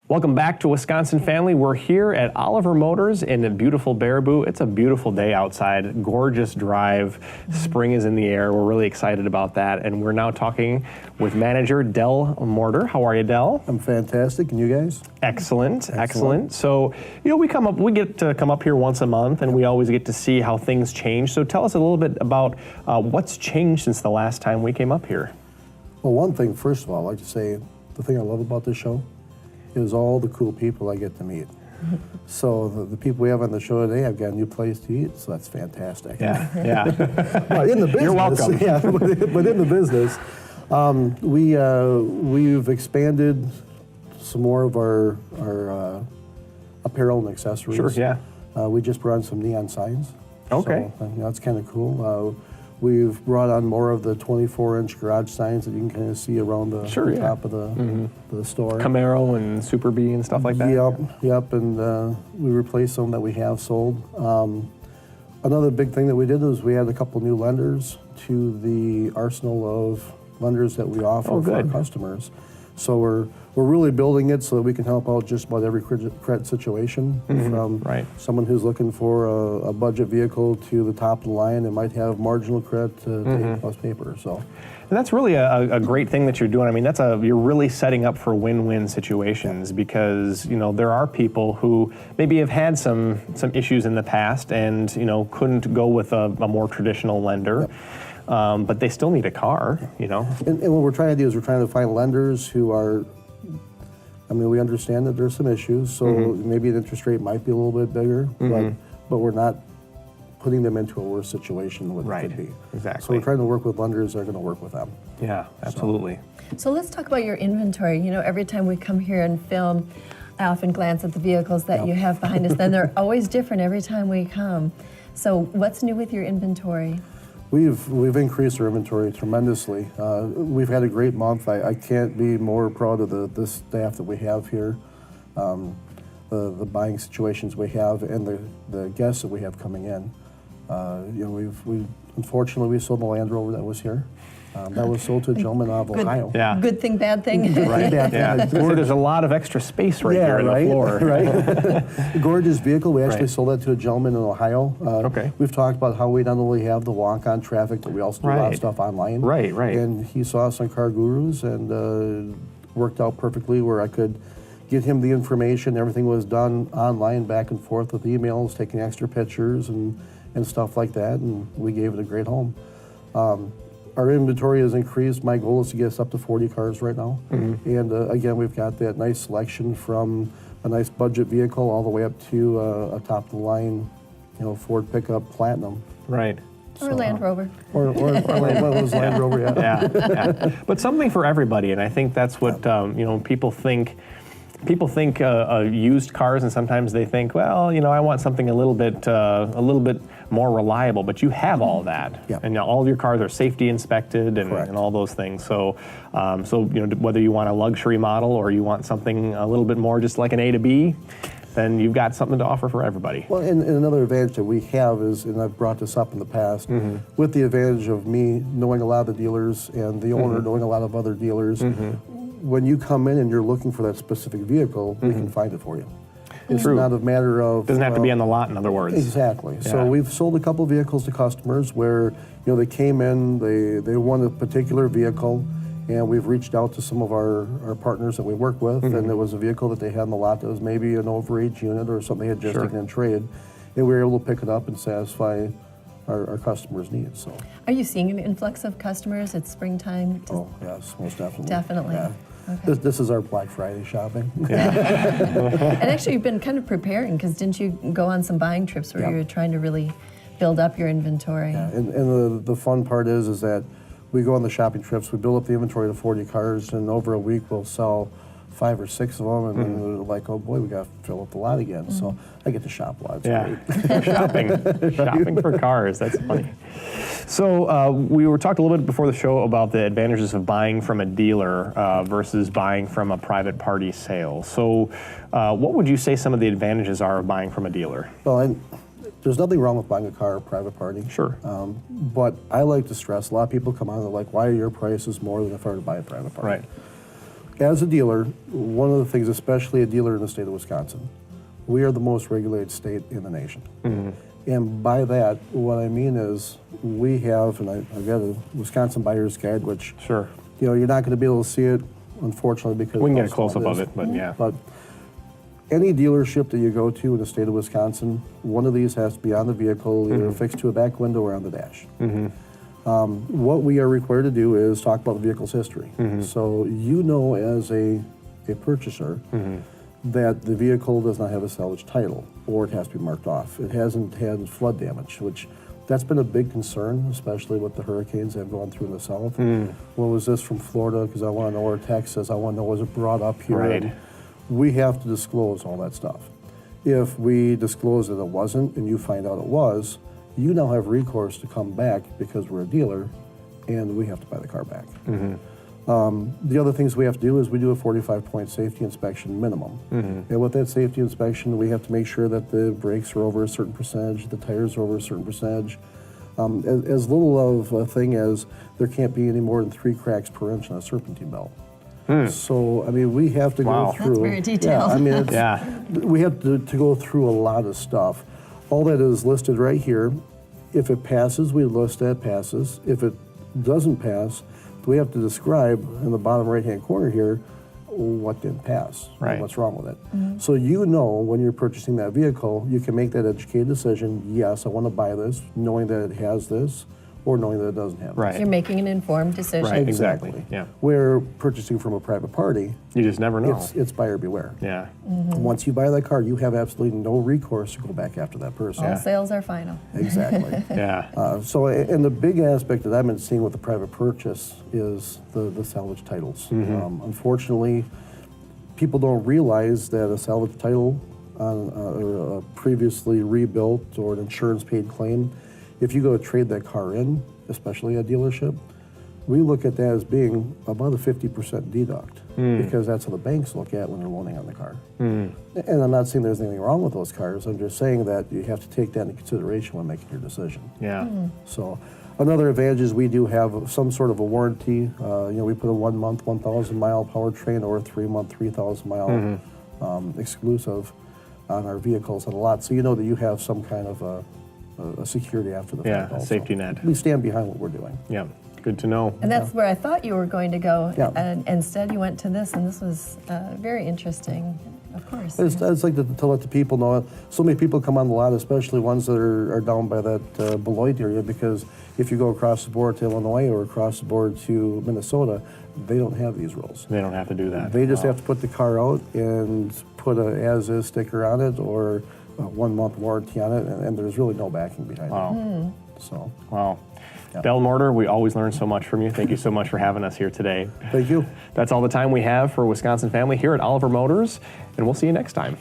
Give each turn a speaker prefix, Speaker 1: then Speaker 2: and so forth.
Speaker 1: Welcome back to Wisconsin Family. We're here at Oliver Motors in the beautiful Baraboo. It's a beautiful day outside, gorgeous drive. Spring is in the air. We're really excited about that. And we're now talking with manager Del Morter. How are you, Del?
Speaker 2: I'm fantastic, and you guys?
Speaker 1: Excellent. So, we get to come up here once a month, and we always get to see how things change. So tell us a little bit about what's changed since the last time we came up here.
Speaker 2: Well, one thing, first of all, I'd like to say, the thing I love about this show is all the cool people I get to meet. So the people we have on the show today have got a new place to eat, so that's fantastic.
Speaker 1: Yeah.
Speaker 2: But in the business,
Speaker 1: You're welcome.
Speaker 2: Yeah, but in the business, we've expanded some more of our apparel and accessories.
Speaker 1: Sure, yeah.
Speaker 2: We just brought on some neon signs.
Speaker 1: Okay.
Speaker 2: So, that's kind of cool. We've brought on more of the 24-inch garage signs that you can kind of see around the top of the store.
Speaker 1: Camaro and Super B and stuff like that.
Speaker 2: Yep, and we replaced some that we have sold. Another big thing that we did was we had a couple new lenders to the arsenal of lenders that we offer for our customers. So we're really building it so that we can help out just about every credit situation, from someone who's looking for a budget vehicle to the top of the line and might have marginal credit to A+ paper. So,
Speaker 1: and that's really a great thing that you're doing. I mean, you're really setting up for win-win situations because there are people who maybe have had some issues in the past and couldn't go with a more traditional lender. Yep. But they still need a car, And
Speaker 2: what we're trying to do is we're trying to find lenders who are, we understand that there's some issues, so maybe the interest rate might be a little bit bigger, but we're not putting them into a worse situation than what it could be.
Speaker 1: Exactly.
Speaker 2: So we're trying to work with lenders that are going to work with them.
Speaker 1: Yeah, absolutely.
Speaker 3: So let's talk about your inventory. Every time we come here and film, I often glance at the vehicles that you have behind us, and they're always different every time we come. So what's new with your inventory?
Speaker 2: We've increased our inventory tremendously. We've had a great month. I can't be more proud of the staff that we have here, the buying situations we have, and the guests that we have coming in. Unfortunately we sold the Land Rover that was here. That was sold to a gentleman out of Ohio.
Speaker 3: Yeah. Good thing, bad thing.
Speaker 1: Right. There's a lot of extra space right here on the floor.
Speaker 2: Right. Gorgeous vehicle. We actually sold that to a gentleman in Ohio. We've talked about how we not only have the walk-on traffic, but we also do a lot of stuff online.
Speaker 1: Right.
Speaker 2: And he saw us on Car Gurus and worked out perfectly where I could get him the information. Everything was done online, back and forth with emails, taking extra pictures and stuff like that, and we gave it a great home. Our inventory has increased. My goal is to get us up to 40 cars right now. And again, we've got that nice selection from a nice budget vehicle all the way up to a top-of-the-line, Ford pickup Platinum.
Speaker 1: Right.
Speaker 3: Or Land Rover.
Speaker 2: Or Land Rover,
Speaker 1: yeah. But something for everybody, and I think that's what people think. People think used cars, and sometimes they think, well, I want something a little bit more reliable. But you have all that, and all of your cars are safety inspected and all those things. So, whether you want a luxury model or you want something a little bit more just like an A to B, then you've got something to offer for everybody.
Speaker 2: Well, and another advantage that we have is, and I've brought this up in the past, with the advantage of me knowing a lot of the dealers and the owner knowing a lot of other dealers. When you come in and you're looking for that specific vehicle, we can find it for you. It's not a matter of...
Speaker 1: Doesn't have to be on the lot, in other words.
Speaker 2: Exactly. Yeah. So we've sold a couple vehicles to customers where, they came in, they want a particular vehicle, and we've reached out to some of our partners that we work with, and there was a vehicle that they had in the lot that was maybe an overage unit or something they had just taken in trade, and we were able to pick it up and satisfy our customers' needs. So.
Speaker 3: Are you seeing an influx of customers? It's springtime.
Speaker 2: Oh, yes, most definitely.
Speaker 3: Definitely.
Speaker 2: Yeah.
Speaker 3: Okay.
Speaker 2: This is our Black Friday shopping.
Speaker 3: And actually, you've been kind of preparing, because didn't you go on some buying trips where you were trying to really build up your inventory?
Speaker 2: Yeah, and the fun part is that we go on the shopping trips, we build up the inventory to 40 cars, and over a week we'll sell 5 or 6 of them, and then we're like, oh boy, we got to fill up the lot again. So I get to shop a lot.
Speaker 1: It's shopping for cars. That's funny. So we were talking a little bit before the show about the advantages of buying from a dealer versus buying from a private party sale. So what would you say some of the advantages are of buying from a dealer?
Speaker 2: Well, there's nothing wrong with buying a car at a private party.
Speaker 1: Sure.
Speaker 2: But I like to stress, a lot of people come on and they're like, why are your prices more than if I were to buy a private party?
Speaker 1: Right.
Speaker 2: as a dealer, one of the things, especially a dealer in the state of Wisconsin, we are the most regulated state in the nation. And by that, what I mean is we have, and I've got a Wisconsin Buyer's Guide, which,
Speaker 1: Sure.
Speaker 2: you know, you're not going to be able to see it, unfortunately, because
Speaker 1: We can get a
Speaker 2: of how
Speaker 1: close
Speaker 2: small
Speaker 1: up of
Speaker 2: is.
Speaker 1: it, but yeah.
Speaker 2: But any dealership that you go to in the state of Wisconsin, one of these has to be on the vehicle, either affixed to a back window or on the dash. What we are required to do is talk about the vehicle's history. So you know as a purchaser that the vehicle does not have a salvage title, or it has to be marked off. It hasn't had flood damage, which that's been a big concern, especially with the hurricanes that have gone through in the south. Well, was this from Florida? Because I want to know where Texas, I want to know, was it brought up here?
Speaker 1: Right.
Speaker 2: And we have to disclose all that stuff. If we disclose that it wasn't and you find out it was, you now have recourse to come back because we're a dealer and we have to buy the car back. The other things we have to do is we do a 45-point safety inspection minimum. And with that safety inspection, we have to make sure that the brakes are over a certain percentage, the tires are over a certain percentage. As little of a thing as there can't be any more than 3 cracks per inch on a serpentine belt. So, I mean, we have to
Speaker 1: Wow.
Speaker 2: go through.
Speaker 3: That's very detailed.
Speaker 2: Yeah, I mean, it's,
Speaker 1: Yeah.
Speaker 2: we have to go through a lot of stuff. All that is listed right here. If it passes, we list that passes. If it doesn't pass, we have to describe in the bottom right-hand corner here what didn't pass, and
Speaker 1: Right.
Speaker 2: what's wrong with it. So you know when you're purchasing that vehicle, you can make that educated decision, yes, I want to buy this, knowing that it has this, or knowing that it doesn't have
Speaker 1: Right.
Speaker 3: You're making an informed decision.
Speaker 1: Right.
Speaker 2: this.
Speaker 1: Exactly, yeah.
Speaker 2: Where purchasing from a private party,
Speaker 1: You just never know.
Speaker 2: it's buyer beware.
Speaker 1: Yeah.
Speaker 2: Once you buy that car, you have absolutely no recourse to go back after that person.
Speaker 3: All sales are final.
Speaker 2: Exactly.
Speaker 1: Yeah.
Speaker 2: So, and the big aspect that I've been seeing with the private purchase is the salvage titles. Unfortunately, people don't realize that a salvage title on or a previously rebuilt or an insurance paid claim, if you go to trade that car in, especially at a dealership, we look at that as being about a 50% deduct because that's how the banks look at when they're loaning on the car. And I'm not saying there's anything wrong with those cars. I'm just saying that you have to take that into consideration when making your decision.
Speaker 1: Yeah.
Speaker 2: So another advantage is we do have some sort of a warranty. We put a 1 month, 1,000 mile powertrain or a 3 month, 3,000 mile exclusive on our vehicles and a lot. So you know that you have some kind of a security after the fact.
Speaker 1: Yeah, a
Speaker 2: also.
Speaker 1: safety net.
Speaker 2: We stand behind what we're doing.
Speaker 1: Yeah. Good to know.
Speaker 3: And that's where I thought you were going to go.
Speaker 2: Yeah.
Speaker 3: And instead you went to this, and this was very interesting, of course.
Speaker 2: It's like to let the people know. So many people come on the lot, especially ones that are down by that Blvd area, because if you go across the board to Illinois or across the board to Minnesota, they don't have these rules.
Speaker 1: They don't have to do that.
Speaker 2: They just have to put the car out and put a as-is sticker on it or a 1 month warranty on it, and there's really no backing behind
Speaker 1: Wow.
Speaker 2: it. So,
Speaker 1: Wow.
Speaker 2: Yeah.
Speaker 1: Bell Mortar, we always learn so much from you. Thank you so much for having us here today.
Speaker 2: thank you.
Speaker 1: That's all the time we have for Wisconsin Family here at Oliver Motors, and we'll see you next time.